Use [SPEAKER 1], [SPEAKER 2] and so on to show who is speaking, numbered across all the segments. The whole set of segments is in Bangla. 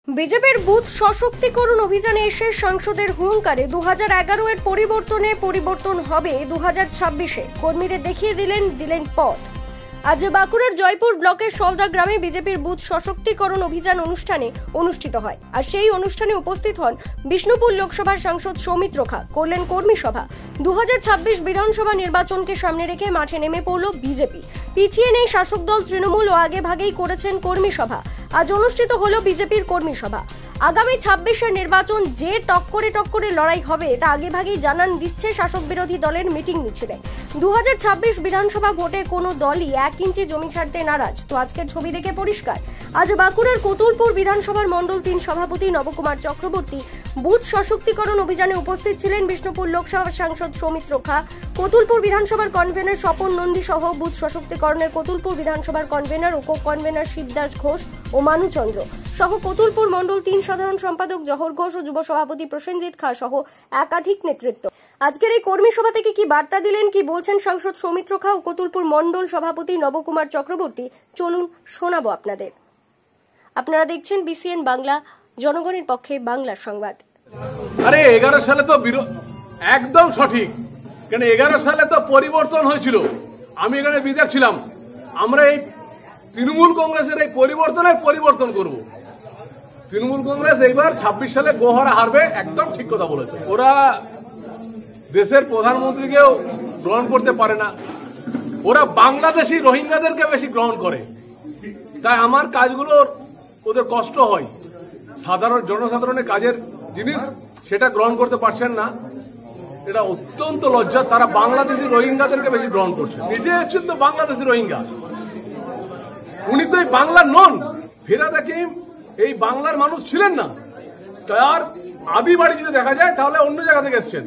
[SPEAKER 1] বিজেপির বুথ সশক্তিকরণ অভিযানে এসে সাংসদের হুঙ্কারে 2011 এর পরিবর্তন হবে 2026-এ কর্মীদের দেখিয়ে দিলেন পথ। আজ বাঁকুড়ার জয়পুর ব্লকের সলদা গ্রামে বিজেপির বুথ সশক্তিকরণ অভিযান অনুষ্ঠিত হয়। আর সেই অনুষ্ঠানে উপস্থিত হন বিষ্ণুপুর লোকসভার সাংসদ সৌমিত্র খা। করলেন কর্মী সভা। 2026 বিধানসভা নির্বাচনকে সামনে রেখে মাঠে নেমে পড়ল বিজেপি। পিছিয়ে নেই শাসক দল তৃণমূল ও আগে ভাগেই করেছেন কর্মী সভা। আজ অনুষ্ঠিত হলো বিজেপির কর্মী সভা। আগামী 26-এর নির্বাচন যে টক্করে লড়াই হবে তা আগে ভাগেই জানান দিচ্ছে শাসক বিরোধী দলের মিটিং মিছিলে। 2026 বিধানসভা ভোটে কোনো দলই 1 ইঞ্চি জমি ছাড়তে নারাজ। তো আজকের ছবি দেখে পরিষ্কার। আজ বাঁকুড়ার কতুলপুর বিধানসভার মণ্ডল 3 সভাপতি নবকুমার চক্রবর্তী বুথ সশক্তিকরণ অভিযানে উপস্থিত ছিলেন বিষ্ণুপুর লোকসভার সাংসদ সৌমিত্র খা, কতুলপুর বিধানসভার কনভেনর স্বপন নন্দী সহ বুথ সশক্তিকরণের কতুলপুর বিধানসভার কনভেনর ও কো-কনভেনর শিবদাস ঘোষ ও মানুচন্দ্র সহ কতুলপুর মণ্ডল 3 সাধারণ সম্পাদক জহর ঘোষ ও যুব সভাপতি প্রসেনজিৎ খা সহ একাধিক নেতৃত্ব। আজকের এই কর্মী সভা থেকে কি বার্তা দিলেন, কি বলছেন সাংসদ সৌমিত্র খা ও কতুলপুর মণ্ডল সভাপতি নবকুমার চক্রবর্তী, চলুন শোনাবো আপনাদের। আপনারা দেখছেন BCN বাংলা, জনগণের পক্ষে বাংলার সংবাদ।
[SPEAKER 2] আরে 11 সালে তো একদম সঠিক, কেন 11 সালে তো পরিবর্তন হয়েছিল। আমি এখানে বিধায়ক ছিলাম। আমরা এই তৃণমূল কংগ্রেসের এই পরিবর্তন করব। তৃণমূল কংগ্রেস এইবার 26 সালে গোহারা হারবে, একদম ঠিক কথা বলেছে। ওরা দেশের প্রধানমন্ত্রীকেও গ্রহণ করতে পারে না, ওরা বাংলাদেশি রোহিঙ্গাদেরকে বেশি গ্রহণ করে। তাই আমার কাজগুলোর ওদের কষ্ট হয়। সাধারণ জনসাধারণের কাজের জিনিস সেটা গ্রহণ করতে পারছেন না, এটা অত্যন্ত লজ্জা। তারা বাংলাদেশি রোহিঙ্গাদেরকে বেশি গ্রহণ করছে। নিজে হচ্ছেন তো বাংলাদেশি রোহিঙ্গা, উনি তো এই বাংলার নন। ফিরহাদ হাকিম এই বাংলার মানুষ ছিলেন না। তার আদি বাড়ি যদি দেখা যায় তাহলে অন্য জায়গা থেকে এসছেন।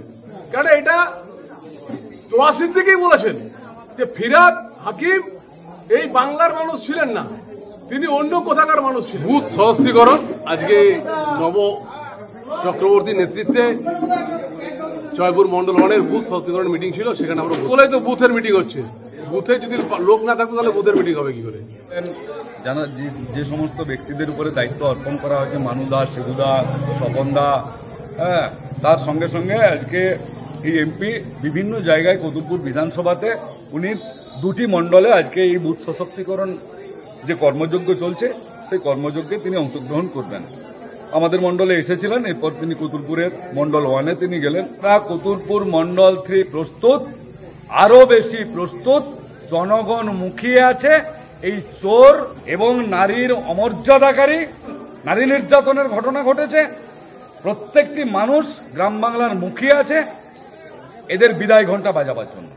[SPEAKER 2] কারণ এটা তোয়া সিদ্দিকী বলেছেন যে ফিরহাদ হাকিম এই বাংলার মানুষ ছিলেন না, তিনি অন্য কোথাকার মানুষ ছিলেন। বুথ সশক্তিকরণ আজকে নব চক্রবর্তী নেতৃত্বে জয়পুর মন্ডল 1-এর বুথ সশক্তিকরণ মিটিং ছিল। সেখানে আমরা বলেই তো বুথের মিটিং হচ্ছে। বুথে যদি লোক না থাকতো তাহলে বুথের মিটিং হবে কি করে?
[SPEAKER 3] জানা যে সমস্ত ব্যক্তিদের উপরে দায়িত্ব অর্পণ করা হয়েছে, মানুদা, শিবুদা, স্বপনদা, হ্যাঁ, তার সঙ্গে সঙ্গে আজকে এই এমপি বিভিন্ন জায়গায় কতুলপুর বিধানসভাতে উনি 2টি মণ্ডলে আজকে এই বুথ সশক্তিকরণ যে কর্মযজ্ঞ চলছে সেই কর্মযজ্ঞে তিনি অংশগ্রহণ করবেন। আমাদের মণ্ডলে এসেছিলেন, এরপর তিনি কতুলপুরের মণ্ডল 1-এ তিনি গেলেন। কতুলপুর মণ্ডল 3 প্রস্তুত, আরো বেশি প্রস্তুত। জনগণ মুখিয়ে আছে। এই চোর এবং নারীর অমর্যাদাকারী, নারী নির্যাতনের ঘটনা ঘটেছে। প্রত্যেকটি মানুষ গ্রাম বাংলার মুখিয়ে আছে এদের বিদায় ঘণ্টা বাজাবার জন্য।